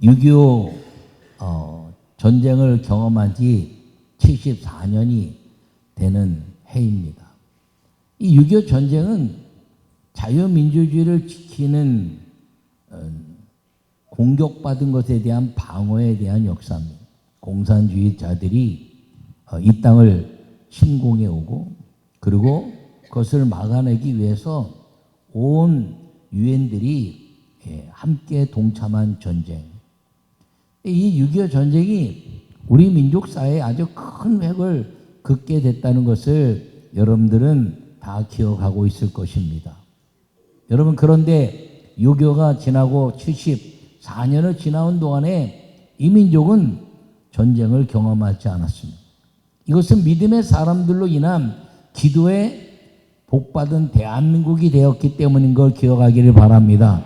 6.25 전쟁을 경험한 지 74년이 되는 해입니다. 이 6.25 전쟁은 자유민주주의를 지키는 공격받은 것에 대한 방어에 대한 역사입니다. 공산주의자들이 이 땅을 침공해 오고, 그리고 그것을 막아내기 위해서 온 유엔들이 함께 동참한 전쟁. 이 6.25 전쟁이 우리 민족 사회에 아주 큰 획을 긋게 됐다는 것을 여러분들은 다 기억하고 있을 것입니다. 여러분, 그런데 6.25가 지나고 74년을 지나온 동안에 이 민족은 전쟁을 경험하지 않았습니다. 이것은 믿음의 사람들로 인한 기도에 복받은 대한민국이 되었기 때문인 걸 기억하기를 바랍니다.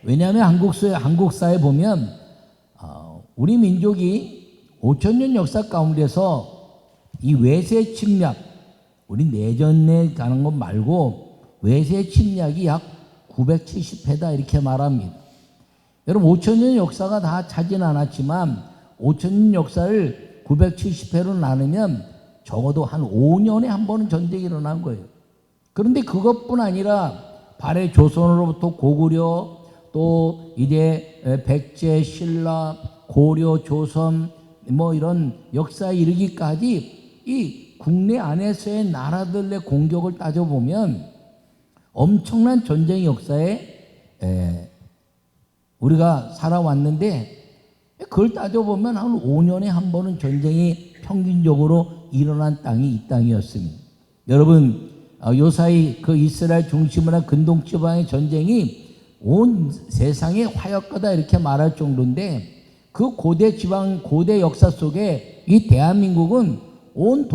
왜냐하면 한국 사회 보면 우리 민족이 5,000년 역사 가운데서 이 외세 침략, 우리 내전에 가는 것 말고 외세 침략이 약 970회다 이렇게 말합니다. 여러분, 5,000년 역사가 다 차진 않았지만 5,000년 역사를 970회로 나누면 적어도 한 5년에 한 번은 전쟁이 일어난 거예요. 그런데 그것뿐 아니라 발해 조선으로부터 고구려, 또 이제 백제, 신라, 고려, 조선 이런 역사에 이르기까지 이 국내 안에서의 나라들의 공격을 따져보면 엄청난 전쟁 역사에 우리가 살아왔는데, 그걸 따져보면 한 5년에 한 번은 전쟁이 평균적으로 일어난 땅이 이 땅이었습니다. 여러분, 요사이 그 이스라엘 중심으로 한 근동 지방의 전쟁이 온 세상의 화약거다 이렇게 말할 정도인데, 그 고대 지방, 고대 역사 속에 이 대한민국은 온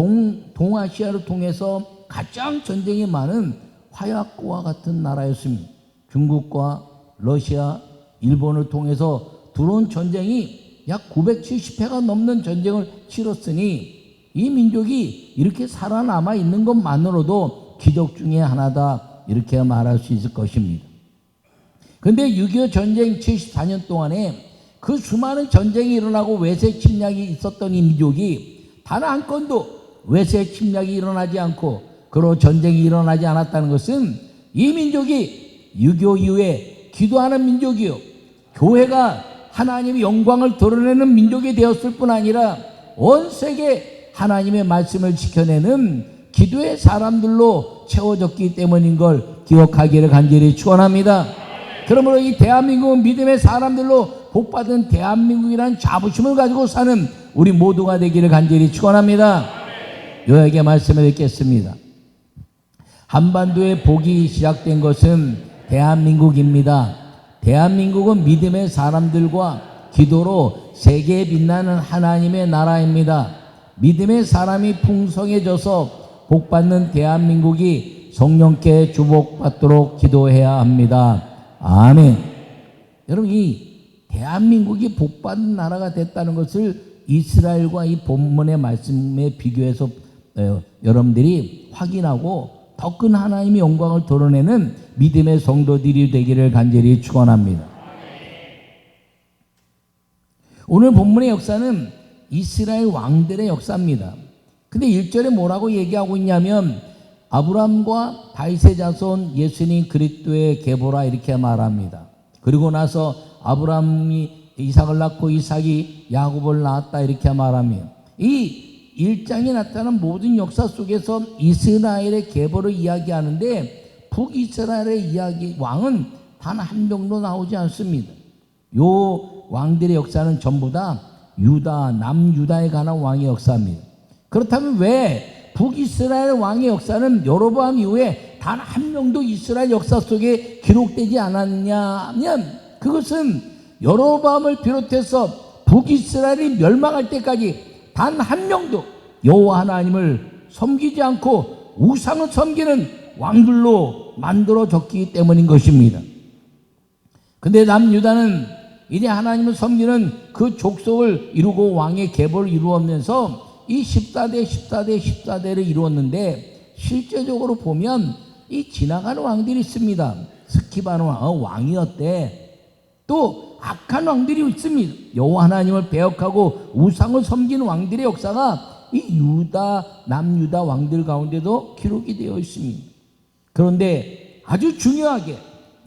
동아시아를 통해서 가장 전쟁이 많은 화약고와 같은 나라였습니다. 중국과 러시아, 일본을 통해서 들어온 전쟁이 약 970회가 넘는 전쟁을 치렀으니 이 민족이 이렇게 살아남아 있는 것만으로도 기적 중에 하나다 이렇게 말할 수 있을 것입니다. 그런데 6.25 전쟁 74년 동안에 그 수많은 전쟁이 일어나고 외세 침략이 있었던 이 민족이 단 한 건도 외세 침략이 일어나지 않고 그런 전쟁이 일어나지 않았다는 것은 이 민족이 6.25 이후에 기도하는 민족이요, 교회가 하나님의 영광을 드러내는 민족이 되었을 뿐 아니라 온 세계 하나님의 말씀을 지켜내는 기도의 사람들로 채워졌기 때문인 걸 기억하기를 간절히 축원합니다. 그러므로 이 대한민국은 믿음의 사람들로 복받은 대한민국이라는 자부심을 가지고 사는 우리 모두가 되기를 간절히 축원합니다. 요약의 말씀을 읽겠습니다. 한반도의 복이 시작된 것은 대한민국입니다. 대한민국은 믿음의 사람들과 기도로 세계에 빛나는 하나님의 나라입니다. 믿음의 사람이 풍성해져서 복받는 대한민국이 성령께 주복받도록 기도해야 합니다. 아멘. 여러분, 이 대한민국이 복받는 나라가 됐다는 것을 이스라엘과 이 본문의 말씀에 비교해서 여러분들이 확인하고 더 큰 하나님의 영광을 드러내는 믿음의 성도들이 되기를 간절히 축원합니다. 오늘 본문의 역사는 이스라엘 왕들의 역사입니다. 근데 1절에 뭐라고 얘기하고 있냐면 아브라함과 다윗의 자손 예수님 그리스도의 계보라 이렇게 말합니다. 그리고 나서 아브라함이 이삭을 낳고 이삭이 야곱을 낳았다 이렇게 말하며, 이 1장에 나타난 모든 역사 속에서 이스라엘의 계보를 이야기하는데 북이스라엘의 이야기 왕은 단 한 명도 나오지 않습니다. 요 왕들의 역사는 전부 다 유다, 남유다에 관한 왕의 역사입니다. 그렇다면 왜 북이스라엘 왕의 역사는 여로보암 이후에 단 한 명도 이스라엘 역사 속에 기록되지 않았냐면, 그것은 여로보암을 비롯해서 북이스라엘이 멸망할 때까지 단 한 명도 여호와 하나님을 섬기지 않고 우상을 섬기는 왕들로 만들어졌기 때문인 것입니다. 근데 남유다는 이제 하나님을 섬기는 그 족속을 이루고 왕의 계보를 이루면서 이 14대를 이루었는데, 실제적으로 보면 이 지나가는 왕들이 있습니다. 스키바는 왕이었대. 또 악한 왕들이 있습니다. 여호와 하나님을 배역하고 우상을 섬기는 왕들의 역사가 이 남유다 왕들 가운데도 기록이 되어 있습니다. 그런데 아주 중요하게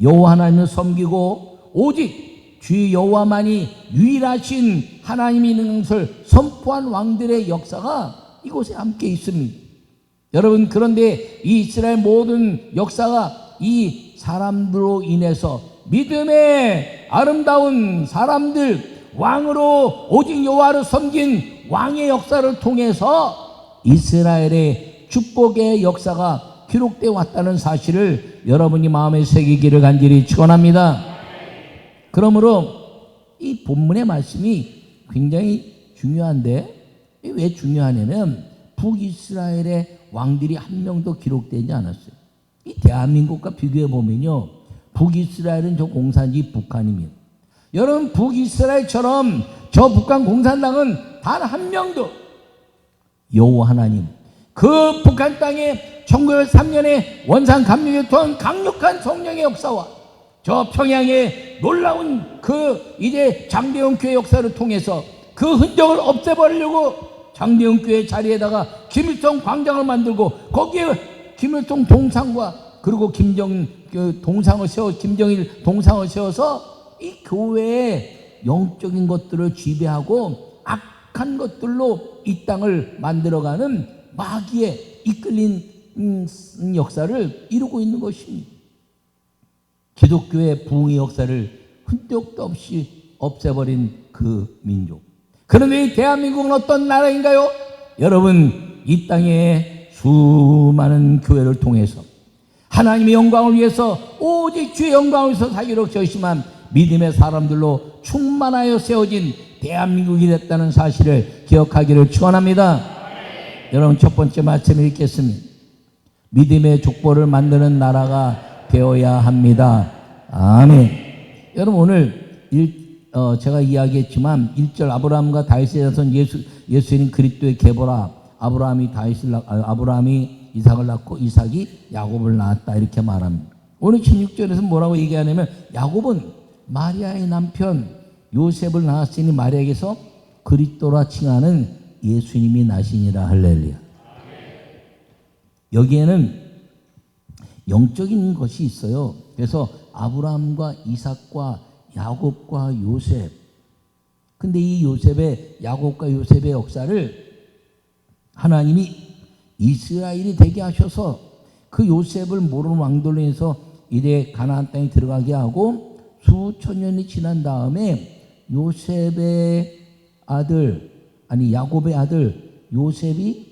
여호와 하나님을 섬기고 오직 주 여호와만이 유일하신 하나님이 있는 것을 선포한 왕들의 역사가 이곳에 함께 있습니다. 여러분, 그런데 이 이스라엘 모든 역사가 이 사람들로 인해서 믿음의 아름다운 사람들, 왕으로 오직 여호와를 섬긴 왕의 역사를 통해서 이스라엘의 축복의 역사가 기록되어 왔다는 사실을 여러분이 마음에 새기기를 간절히 축원합니다. 그러므로 이 본문의 말씀이 굉장히 중요한데, 왜 중요하냐면 북이스라엘의 왕들이 한 명도 기록되지 않았어요. 이 대한민국과 비교해 보면요, 북이스라엘은 저 공산지 북한입니다. 여러분, 북이스라엘처럼 저 북한 공산당은 단 한 명도 여호와 하나님, 그 북한 땅에 1903년에 원산 감리교를 통한 강력한 성령의 역사와 저 평양의 놀라운 그 이제 장대원 교회 역사를 통해서 그 흔적을 없애버리려고 장대원 교회 자리에다가 김일성 광장을 만들고 거기에 김일성 동상과 그리고 김정일 동상을 세워서 이 교회의 영적인 것들을 지배하고 악한 것들로 이 땅을 만들어가는 마귀에 이끌린 역사를 이루고 있는 것입니다. 기독교의 부흥의 역사를 흔적도 없이 없애버린 그 민족. 그런데 대한민국은 어떤 나라인가요? 여러분, 이 땅에 수많은 교회를 통해서 하나님의 영광을 위해서 오직 주의 영광을 위해서 살기로 결심한 믿음의 사람들로 충만하여 세워진 대한민국이 됐다는 사실을 기억하기를 축원합니다. 여러분, 첫 번째 말씀을 읽겠습니다. 믿음의 족보를 만드는 나라가 되어야 합니다. 아멘. 여러분, 오늘 제가 이야기했지만 1절 아브라함과 다윗의 자손 예수님 그리스도의 계보라. 아브라함이 이삭을 낳고 이삭이 야곱을 낳았다, 이렇게 말합니다. 오늘 16절에서 뭐라고 얘기하냐면 야곱은 마리아의 남편 요셉을 낳았으니 마리아에게서 그리스도라 칭하는 예수님이 나시니라. 할렐루야. 여기에는 영적인 것이 있어요. 그래서 아브라함과 이삭과 야곱과 요셉, 근데 이 야곱과 요셉의 역사를 하나님이 이스라엘이 되게 하셔서 그 요셉을 모르는 왕들로 해서 이제 가나안 땅에 들어가게 하고 수천 년이 지난 다음에 야곱의 아들 요셉이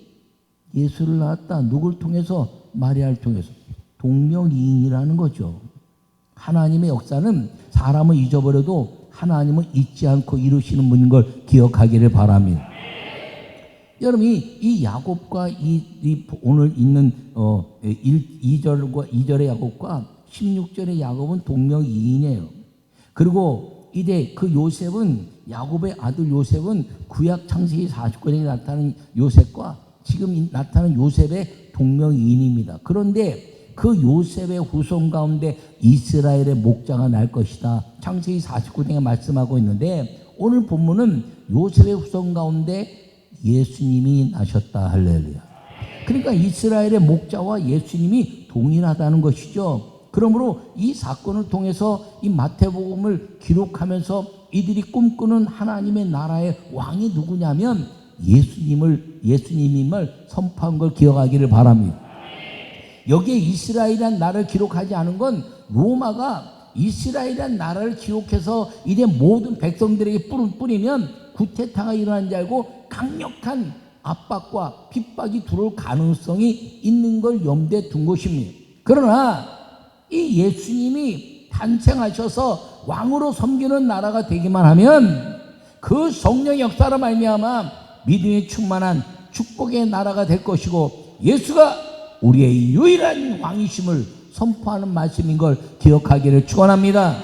예수를 낳았다. 누굴 통해서? 마리아를 통해서. 동명이인이라는 거죠. 하나님의 역사는 사람을 잊어버려도 하나님은 잊지 않고 이루시는 분인 걸 기억하기를 바랍니다. 여러분, 이 야곱과 오늘 있는 2절의 야곱과 16절의 야곱은 동명이인이에요. 그리고 이제 그 요셉은, 야곱의 아들 요셉은 구약 창세기 49장에 나타나는 요셉과 지금 나타나는 요셉의 동명이인입니다. 그런데 그 요셉의 후손 가운데 이스라엘의 목자가 날 것이다, 창세기 49장에 말씀하고 있는데, 오늘 본문은 요셉의 후손 가운데 예수님이 나셨다. 할렐루야. 그러니까 이스라엘의 목자와 예수님이 동일하다는 것이죠. 그러므로 이 사건을 통해서 이 마태복음을 기록하면서 이들이 꿈꾸는 하나님의 나라의 왕이 누구냐면 예수님임을 선포한 걸 기억하기를 바랍니다. 여기에 이스라엘이란 나라를 기록하지 않은 건 로마가 이스라엘이란 나라를 기록해서 이제 모든 백성들에게 뿌리면 구테타가 일어난 줄 알고 강력한 압박과 핍박이 들어올 가능성이 있는 걸 염두에 둔 것입니다. 그러나 이 예수님이 탄생하셔서 왕으로 섬기는 나라가 되기만 하면 그 성령의 역사로 말미암아 믿음이 충만한 축복의 나라가 될 것이고, 예수가 우리의 유일한 왕이심을 선포하는 말씀인 걸 기억하기를 축원합니다.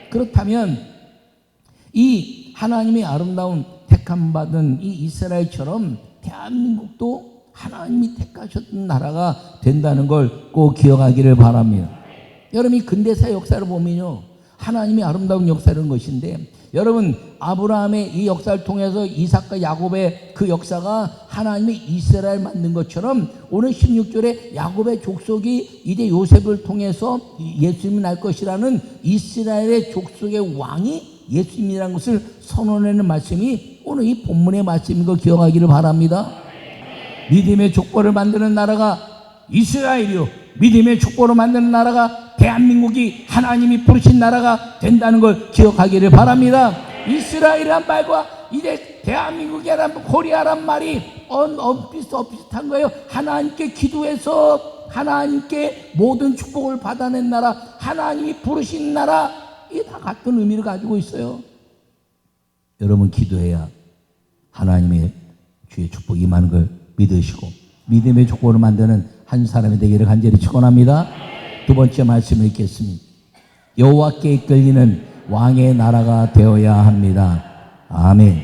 그렇다면 이 하나님의 아름다운 택함받은 이 이스라엘처럼 대한민국도 하나님이 택하셨던 나라가 된다는 걸 꼭 기억하기를 바랍니다. 여러분이 근대사 역사를 보면요, 하나님의 아름다운 역사라는 것인데, 여러분 아브라함의 이 역사를 통해서 이삭과 야곱의 그 역사가 하나님이 이스라엘 만든 것처럼, 오늘 16절에 야곱의 족속이 이제 요셉을 통해서 예수님이 날 것이라는 이스라엘의 족속의 왕이 예수님이라는 것을 선언하는 말씀이 오늘 이 본문의 말씀인 걸 기억하기를 바랍니다. 믿음의 족보를 만드는 나라가 이스라엘이요, 믿음의 족보를 만드는 나라가 대한민국이 하나님이 부르신 나라가 된다는 걸 기억하기를 바랍니다. 이스라엘이란 말과 이제 대한민국이란 코리아란 말이 비슷한 거예요. 하나님께 기도해서 하나님께 모든 축복을 받아낸 나라, 하나님이 부르신 나라, 이게 다 같은 의미를 가지고 있어요. 여러분 기도해야 하나님의 주의 축복이 임하는 걸 믿으시고 믿음의 족보를 만드는 한 사람이 되기를 간절히 축원합니다. 두 번째 말씀을 읽겠습니다. 여호와께 이끌리는 왕의 나라가 되어야 합니다. 아멘.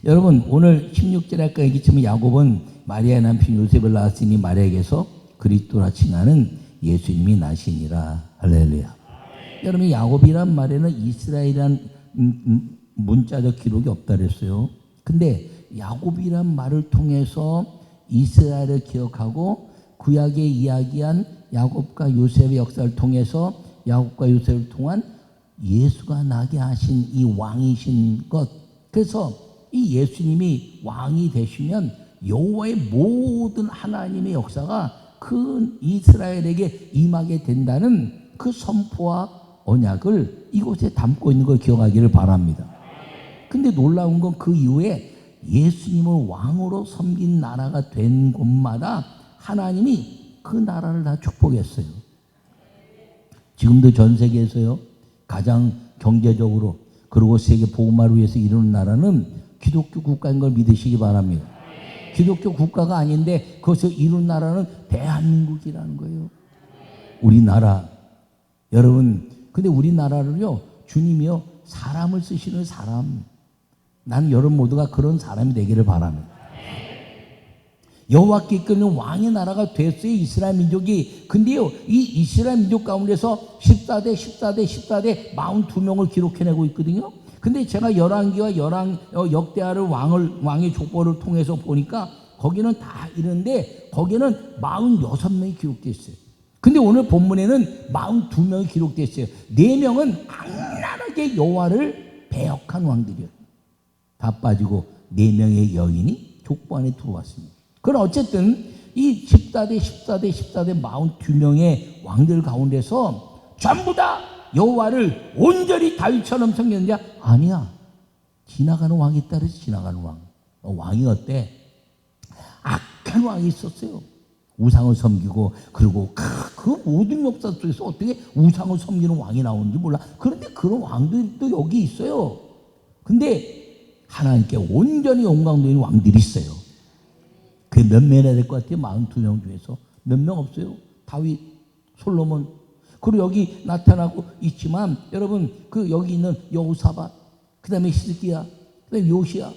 여러분 오늘 16절에 아까 얘기했지만 야곱은 마리아의 남편 요셉을 낳았으니 마리아에게서 그리스도라 칭하는 예수님이 나시니라. 할렐루야. 여러분 야곱이란 말에는 이스라엘이란 문자적 기록이 없다 그랬어요. 근데 야곱이란 말을 통해서 이스라엘을 기억하고 구약에 이야기한 야곱과 요셉의 역사를 통해서 야곱과 요셉을 통한 예수가 나게 하신 이 왕이신 것, 그래서 이 예수님이 왕이 되시면 여호와의 모든 하나님의 역사가 그 이스라엘에게 임하게 된다는 그 선포와 언약을 이곳에 담고 있는 걸 기억하기를 바랍니다. 근데 놀라운 건 그 이후에 예수님을 왕으로 섬긴 나라가 된 곳마다 하나님이 그 나라를 다 축복했어요. 지금도 전 세계에서요 가장 경제적으로 그리고 세계 복음화를 위해서 이루는 나라는 기독교 국가인 걸 믿으시기 바랍니다. 기독교 국가가 아닌데 그것을 이룬 나라는 대한민국이라는 거예요. 우리나라. 여러분 근데 우리나라를요 주님이요 사람을 쓰시는 사람, 나는 여러분 모두가 그런 사람이 되기를 바랍니다. 여호와께 이끄는 왕의 나라가 됐어요 이스라엘 민족이. 근데요 이 이스라엘 민족 가운데서 14대 42명을 기록해내고 있거든요. 근데 제가 열왕기와 역대하를 왕의 족보를 통해서 보니까 거기는 다 이런데 거기는 46명이 기록되어 있어요. 근데 오늘 본문에는 42명이 기록되어 있어요. 4명은 악랄하게 여호와를 배역한 왕들이에요. 다 빠지고 4명의 여인이 족보 안에 들어왔습니다. 그럼 어쨌든 이 14대 42명의 왕들 가운데서 전부 다 여호와를 온전히 다윗처럼 섬겼느냐? 아니야. 지나가는 왕이 있다 그래서 지나가는 왕. 왕이 어때? 악한 왕이 있었어요. 우상을 섬기고 그리고 그 모든 역사 속에서 어떻게 우상을 섬기는 왕이 나오는지 몰라. 그런데 그런 왕들도 여기 있어요. 근데 하나님께 온전히 영광 돌리는 왕들이 있어요. 그게 몇 명이나 될 것 같아요? 42명 중에서 몇 명 없어요. 다윗, 솔로몬, 그리고 여기 나타나고 있지만 여러분 그 여기 있는 여호사밧, 그 다음에 히스기야, 그 다음에 요시야,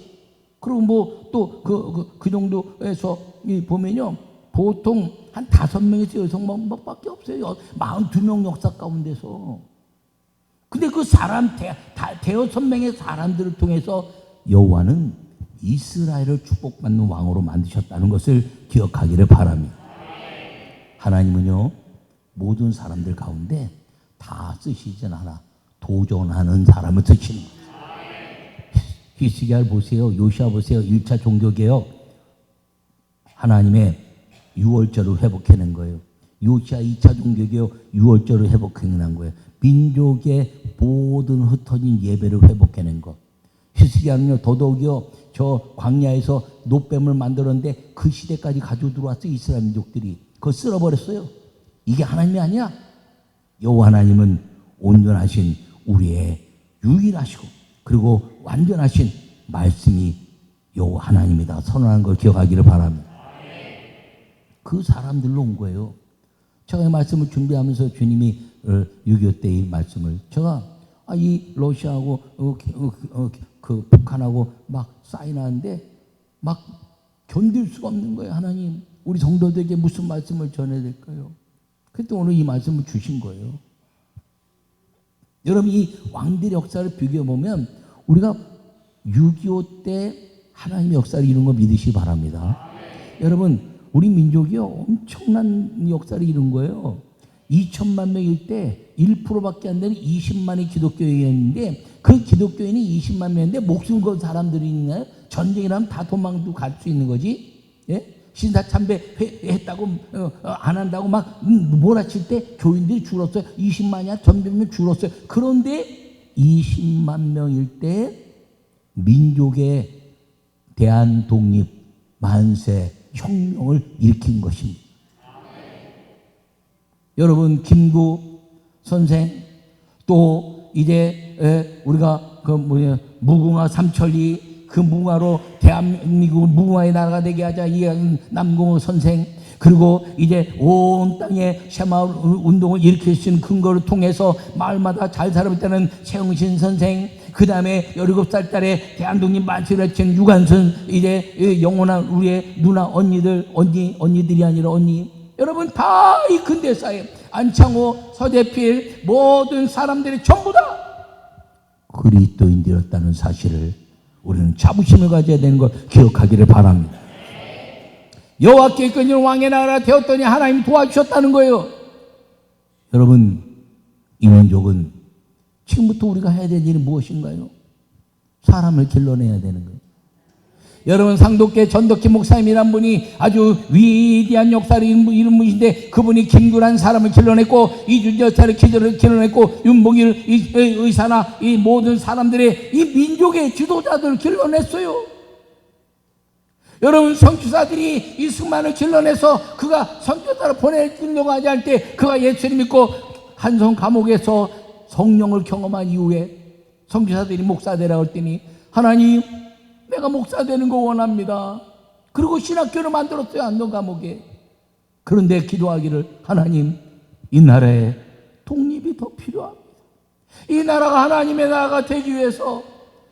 그리고 뭐 또 그 정도에서 보면요 보통 한 5명에서 6명밖에 없어요. 42명 역사 가운데서. 근데 그 사람 대여섯 명의 사람들을 통해서 여호와는 이스라엘을 축복받는 왕으로 만드셨다는 것을 기억하기를 바랍니다. 하나님은요 모든 사람들 가운데 다 쓰시진 않아 도전하는 사람을 쓰시는 거예요. 히스기야를 보세요. 요시야 보세요. 1차 종교개혁 하나님의 6월절을 회복해낸 거예요. 요시야 2차 종교개혁 6월절을 회복해낸 거예요. 민족의 모든 흩어진 예배를 회복해낸 것. 히스기야는요 더더욱이요 저 광야에서 노뱀을 만들었는데 그 시대까지 가지고 들어왔어요. 이스라엘 민족들이 그거 쓸어버렸어요. 이게 하나님이 아니야. 여호와 하나님은 온전하신 우리의 유일하시고 그리고 완전하신 말씀이 여호와 하나님이다 선언한 걸 기억하기를 바랍니다. 그 사람들로 온 거예요. 제가 이 말씀을 준비하면서 주님이 6.25 때 이 말씀을 제가 이 러시아하고 그 북한하고 막 사인하는데 막 견딜 수가 없는 거예요. 하나님 우리 성도들에게 무슨 말씀을 전해야 될까요? 그때 오늘 이 말씀을 주신 거예요. 여러분, 이 왕들의 역사를 비교해 보면 우리가 6.25 때 하나님의 역사를 이룬 거 믿으시기 바랍니다. 여러분, 우리 민족이요 엄청난 역사를 이룬 거예요. 2천만 명일 때 1%밖에 안 되는 20만의 기독교인인데, 그 기독교인이 20만 명인데 목숨 건 사람들이 있나요? 전쟁이라면 다 도망도 갈 수 있는 거지. 예? 신사 참배 했다고 안 한다고 막 몰아칠 때 교인들이 줄었어요. 20만이야 전병면 줄었어요. 그런데 20만 명일 때 민족의 대한 독립 만세 혁명을 일으킨 것입니다. 여러분, 김구 선생, 또 이제 우리가 무궁화 삼천리, 그 무궁화로 대한민국을 무궁화의 나라가 되게 하자 남궁호 선생, 그리고 이제 온 땅에 새마을 운동을 일으킬 수 있는 근거를 통해서 마을마다 잘 살아있다는 최영신 선생, 그 다음에 17살 딸에 대한독립 만세를 친 유관순, 이제 영원한 우리의 누나 언니들이 아니라 언니, 여러분 다 이 근대사에 안창호, 서대필 모든 사람들이 전부 다 그리스도인들이었다는 사실을 우리는 자부심을 가져야 되는 걸 기억하기를 바랍니다. 여호와께 이끄는 왕의 나라가 되었더니 하나님이 도와주셨다는 거예요. 여러분, 이 민족은 지금부터 우리가 해야 될 일이 무엇인가요? 사람을 길러내야 되는 거예요. 여러분, 상독계 전덕기 목사님이란 분이 아주 위대한 역사를 이룬 분인데, 그분이 김구란 사람을 길러냈고, 이준 여사를 길러냈고, 윤봉일 의사나 이 모든 사람들의 이 민족의 지도자들을 길러냈어요. 여러분, 선교사들이 이 수많은 길러내서 그가 선교사를 보내려고 하지 않을 때, 그가 예수를 믿고 한성 감옥에서 성령을 경험한 이후에 선교사들이 목사 되라고 했더니, 하나님, 내가 목사 되는 거 원합니다. 그리고 신학교를 만들었어요, 안동 감옥에. 그런데 기도하기를, 하나님, 이 나라에 독립이 더 필요합니다. 이 나라가 하나님의 나라가 되기 위해서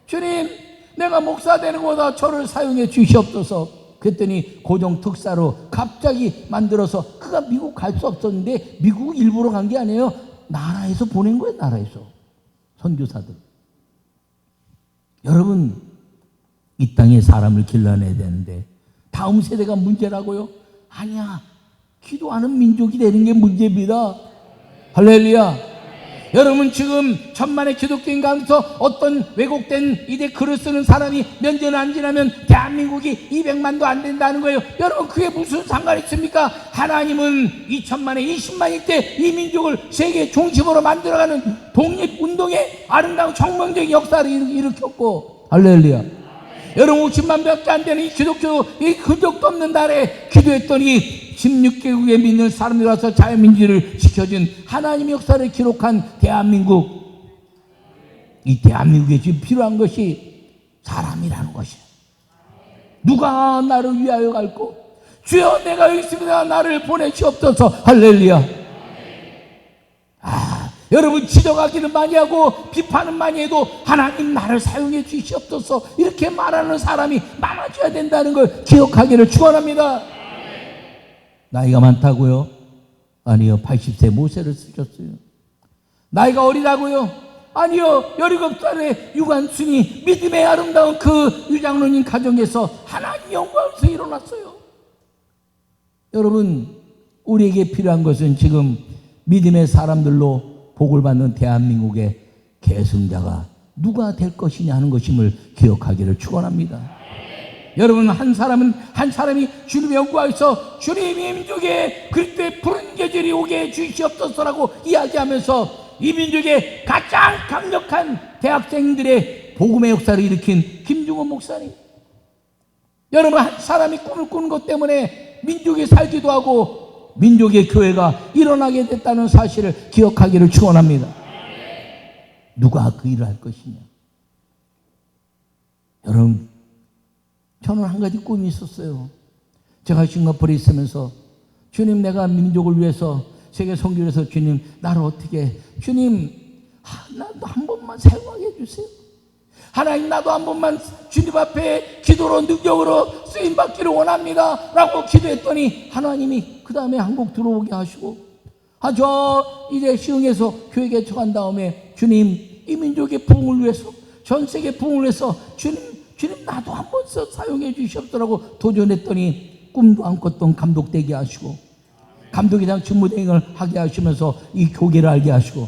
주님, 내가 목사 되는 것보다 저를 사용해 주시옵소서. 그랬더니 고정 특사로 갑자기 만들어서, 그가 미국 갈 수 없었는데 미국 일부러 간 게 아니에요. 나라에서 보낸 거예요. 나라에서 선교사들. 여러분, 이 땅에 사람을 길러내야 되는데 다음 세대가 문제라고요? 아니야, 기도하는 민족이 되는 게 문제입니다. 할렐루야. 여러분, 지금 천만의 기독교인 가운데서 어떤 왜곡된 이제 글을 쓰는 사람이 몇 년 안 지나면 대한민국이 200만도 안 된다는 거예요. 여러분, 그게 무슨 상관이 있습니까? 하나님은 2천만에 20만일 때 이 민족을 세계 중심으로 만들어가는 독립운동의 아름다운 혁명적인 역사를 일으켰고, 할렐루야. 여러분, 50만 밖에 안 되는 이 기독교, 이 흔적도 없는 날에 기도했더니 16개국에 믿는 사람들이 와서 자유민주를 지켜준 하나님의 역사를 기록한 대한민국. 이 대한민국에 지금 필요한 것이 사람이라는 것이에요. 누가 나를 위하여 갈고, 주여 내가 여기 있습니다, 나를 보내시옵소서. 할렐루야. 여러분, 지적하기는 많이 하고 비판은 많이 해도 하나님 나를 사용해 주시옵소서 이렇게 말하는 사람이 많아져야 된다는 걸 기억하기를 축원합니다. 나이가 많다고요? 아니요, 80세 모세를 쓰셨어요. 나이가 어리다고요? 아니요, 17살의 유관순이 믿음의 아름다운 그 유장로님 가정에서 하나님 영광에서 일어났어요. 여러분, 우리에게 필요한 것은 지금 믿음의 사람들로 복을 받는 대한민국의 계승자가 누가 될 것이냐 하는 것임을 기억하기를 축원합니다. 여러분, 한 사람이 주님의 영광에서 주님의 민족에 그리스도의 푸른 계절이 오게 주시옵소서라고 이야기하면서 이 민족의 가장 강력한 대학생들의 복음의 역사를 일으킨 김중원 목사님. 여러분, 한 사람이 꿈을 꾸는 것 때문에 민족이 살기도 하고 민족의 교회가 일어나게 됐다는 사실을 기억하기를 축원합니다. 누가 그 일을 할 것이냐? 여러분, 저는 한 가지 꿈이 있었어요. 제가 싱가포르에 있으면서 주님, 내가 민족을 위해서 세계 선교를 해서 주님, 나를 어떻게, 주님, 나도 한 번만 사용하게 해주세요. 하나님, 나도 한 번만 주님 앞에 기도로 능력으로 쓰임받기를 원합니다 라고 기도했더니 하나님이 그 다음에 한국 들어오게 하시고, 저 이제 시흥에서 교회 개척한 다음에 주님, 이 민족의 부흥을 위해서, 전 세계 부흥을 위해서 주님 나도 한번 사용해 주시옵소서라고 도전했더니 꿈도 안 꿨던 감독되게 하시고, 감독이랑 직무대행을 하게 하시면서 이 교계를 알게 하시고,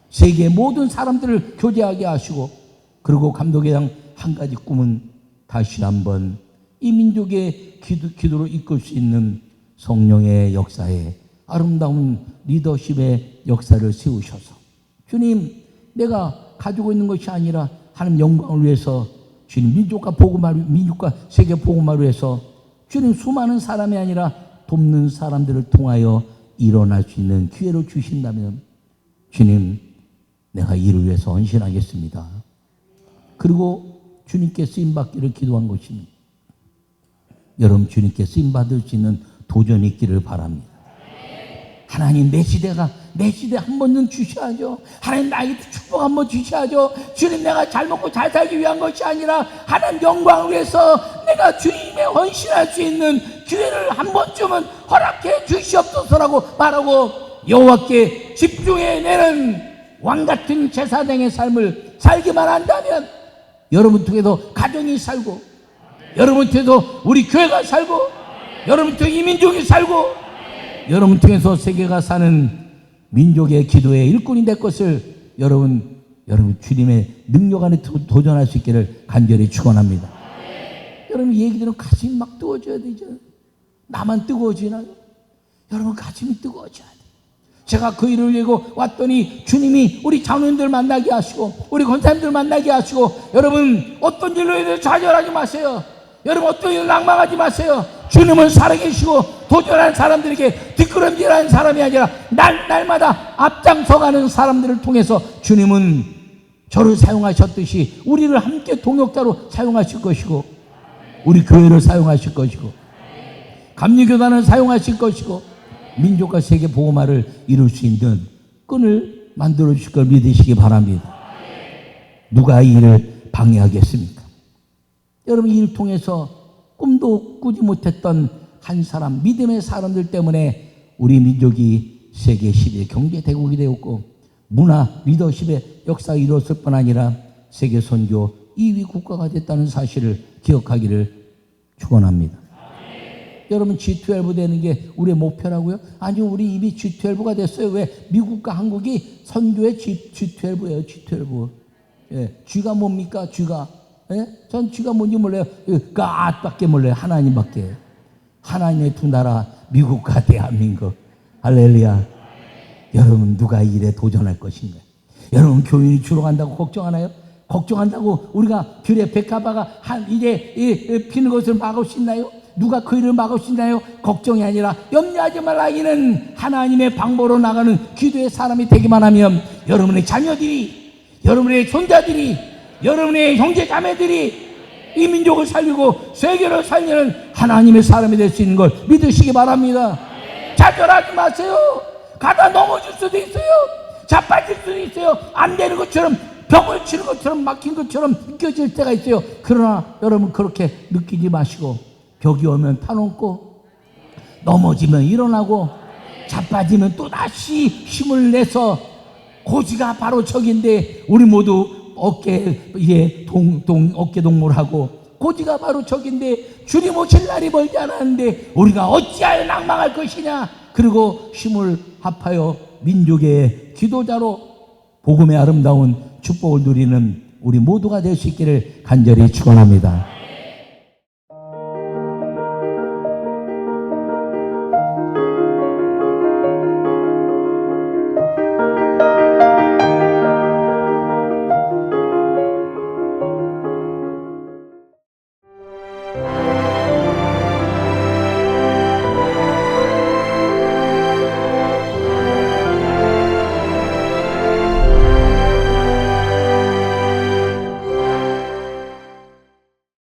세계의 모든 사람들을 교제하게 하시고, 그리고 감독이랑 한 가지 꿈은 다시 한번 이 민족의 기도로 이끌 수 있는 성령의 역사에 아름다운 리더십의 역사를 세우셔서, 주님, 내가 가지고 있는 것이 아니라 하나님 영광을 위해서, 주님, 민족과 세계 복음화를 위해서, 주님, 수많은 사람이 아니라 돕는 사람들을 통하여 일어날 수 있는 기회를 주신다면, 주님, 내가 이를 위해서 헌신하겠습니다. 그리고 주님께 쓰임받기를 기도한 것입니다. 여러분, 주님께 쓰임받을 수 있는 도전이 있기를 바랍니다. 하나님, 내 시대 한 번은 주셔야죠. 하나님, 나에게 축복 한 번 주셔야죠. 주님, 내가 잘 먹고 잘 살기 위한 것이 아니라 하나님 영광을 위해서 내가 주님에 헌신할 수 있는 기회를 한 번쯤은 허락해 주시옵소서라고 말하고, 여호와께 집중해내는 왕같은 제사장의 삶을 살기만 한다면, 여러분 통해서 가정이 살고, 여러분 통해서 우리 교회가 살고, 여러분 통해서 이 민족이 살고, 여러분 통해서 세계가 사는 민족의 기도의 일꾼이 될 것을 여러분 주님의 능력 안에 도전할 수 있기를 간절히 축원합니다. 여러분, 이 얘기 들으면 가슴이 막 뜨거워져야 되죠. 나만 뜨거워지나요? 여러분, 가슴이 뜨거워져야 돼요. 제가 그 일을 위고 왔더니 주님이 우리 장로님들 만나게 하시고, 우리 권사님들 만나게 하시고, 여러분, 어떤 일로 인해 좌절하지 마세요. 여러분, 어떤 일로 낭망하지 마세요. 주님은 살아계시고, 도전하는 사람들에게 뒷걸음질하는 사람이 아니라 날마다 앞장서가는 사람들을 통해서 주님은 저를 사용하셨듯이 우리를 함께 동역자로 사용하실 것이고, 우리 교회를 사용하실 것이고, 감리교단을 사용하실 것이고, 민족과 세계 복음화를 이룰 수 있는 끈을 만들어 주실 걸 믿으시기 바랍니다. 누가 이 일을 방해하겠습니까? 여러분, 이 일을 통해서 꿈도 꾸지 못했던 한 사람, 믿음의 사람들 때문에 우리 민족이 세계 10의 경제 대국이 되었고, 문화 리더십의 역사가 이루어질 뿐 아니라 세계 선교 2위 국가가 됐다는 사실을 기억하기를 축원합니다. 여러분, G12 되는 게 우리의 목표라고요? 아니요, 우리 이미 G12가 됐어요. 왜? 미국과 한국이 선교의 G12예요. G12. 예, G가 뭡니까? G가. 예? 전 G가 뭔지 몰라요. God밖에 몰라요. 하나님밖에. 하나님의 두 나라, 미국과 대한민국. 할렐루야. 여러분, 누가 이 일에 도전할 것인가? 여러분, 교인이 줄어간다고 걱정하나요? 걱정한다고 우리가 들의 백합화가 이제 피는 것을 막을 수 있나요? 누가 그 일을 막을 수 있나요? 걱정이 아니라 염려하지 말라. 이는 하나님의 방법으로 나가는 기도의 사람이 되기만 하면, 여러분의 자녀들이, 여러분의 손자들이, 여러분의 형제 자매들이 이 민족을 살리고 세계를 살리는 하나님의 사람이 될 수 있는 걸 믿으시기 바랍니다. 좌절하지 마세요. 가다 넘어질 수도 있어요. 자빠질 수도 있어요. 안 되는 것처럼, 벽을 치는 것처럼, 막힌 것처럼 느껴질 때가 있어요. 그러나 여러분, 그렇게 느끼지 마시고, 벽이 오면 타놓고, 넘어지면 일어나고, 자빠지면 또다시 힘을 내서, 고지가 바로 적인데 우리 모두 어깨 동무하고, 고지가 바로 적인데 주님 오실 날이 멀지 않았는데 우리가 어찌하여 낭망할 것이냐. 그리고 힘을 합하여 민족의 기도자로 복음의 아름다운 축복을 누리는 우리 모두가 될 수 있기를 간절히 축원합니다.